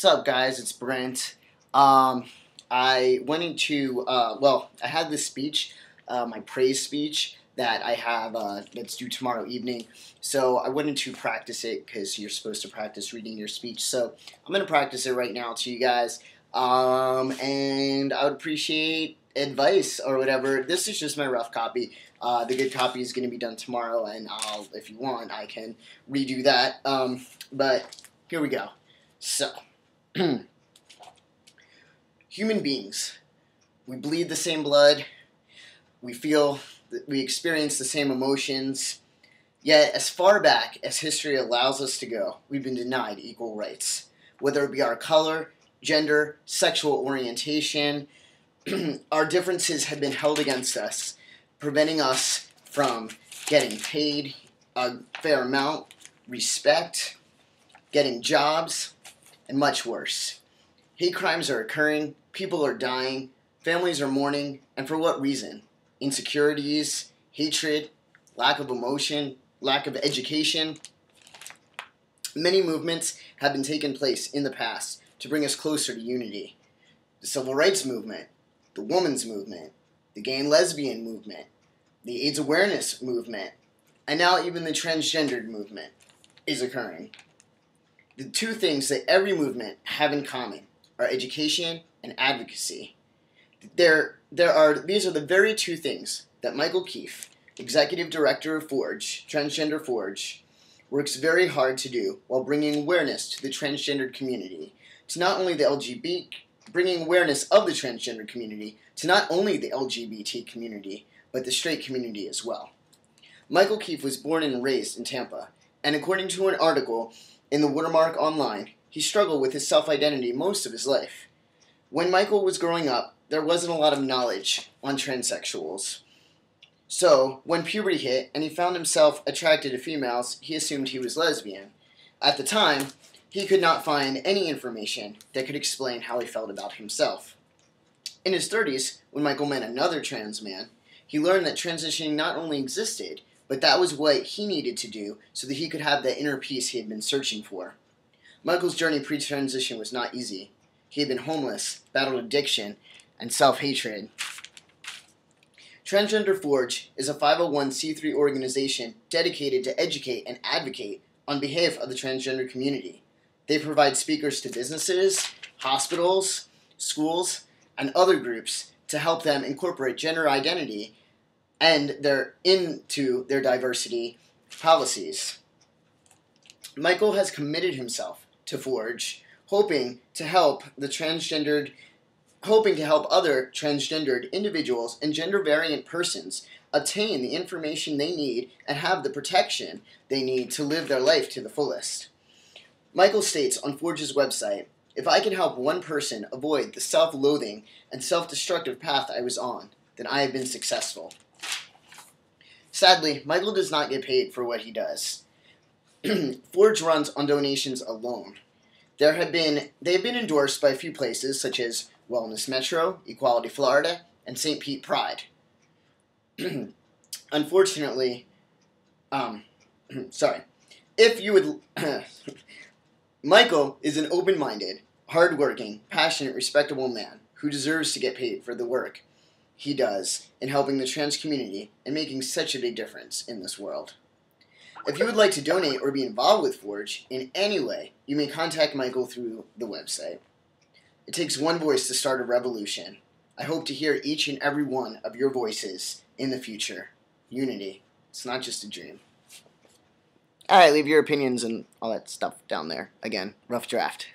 What's up, guys? It's Brent. I went into, I had this speech, my praise speech that I have that's due tomorrow evening. So I went into practice it because you're supposed to practice reading your speech. So I'm going to practice it right now to you guys. And I would appreciate advice or whatever. This is just my rough copy. The good copy is going to be done tomorrow, and if you want, I can redo that. But here we go. So. Human beings, we bleed the same blood, we experience the same emotions, yet as far back as history allows us to go, we've been denied equal rights. Whether it be our color, gender, sexual orientation, our differences have been held against us, preventing us from getting paid a fair amount, respect, getting jobs, and much worse. Hate crimes are occurring, people are dying, families are mourning, and for what reason? Insecurities, hatred, lack of emotion, lack of education. Many movements have been taking place in the past to bring us closer to unity. The Civil Rights Movement, the Women's Movement, the Gay and Lesbian Movement, the AIDS Awareness Movement, and now even the Transgendered Movement is occurring. The two things that every movement have in common are education and advocacy. These are the very two things that Michael Keefe, Executive Director of Forge, Transgender Forge, works very hard to do while bringing awareness to the transgendered community, to not only the bringing awareness of the transgender community to not only the LGBT community, but the straight community as well. Michael Keefe was born and raised in Tampa, and according to an article in the Watermark Online, he struggled with his self-identity most of his life. When Michael was growing up, there wasn't a lot of knowledge on transsexuals. So, when puberty hit and he found himself attracted to females, he assumed he was lesbian. At the time, he could not find any information that could explain how he felt about himself. In his 30s, when Michael met another trans man, he learned that transitioning not only existed, but that was what he needed to do so that he could have that inner peace he had been searching for. Michael's journey pre-transition was not easy. He had been homeless, battled addiction, and self-hatred. Transgender Forge is a 501c3 organization dedicated to educate and advocate on behalf of the transgender community. They provide speakers to businesses, hospitals, schools, and other groups to help them incorporate gender identity and into their diversity policies. Michael has committed himself to Forge, hoping to help other transgendered individuals and gender variant persons obtain the information they need and have the protection they need to live their life to the fullest. Michael states on Forge's website, "If I can help one person avoid the self-loathing and self-destructive path I was on, then I have been successful." Sadly, Michael does not get paid for what he does. Forge runs on donations alone. They have been endorsed by a few places such as Wellness Metro, Equality Florida, and St. Pete Pride. Unfortunately, Michael is an open-minded, hard-working, passionate, respectable man who deserves to get paid for the work he does in helping the trans community and making such a big difference in this world. If you would like to donate or be involved with Forge in any way, you may contact Michael through the website. It takes one voice to start a revolution. I hope to hear each and every one of your voices in the future. Unity. It's not just a dream. Alright, leave your opinions and all that stuff down there. Again, rough draft.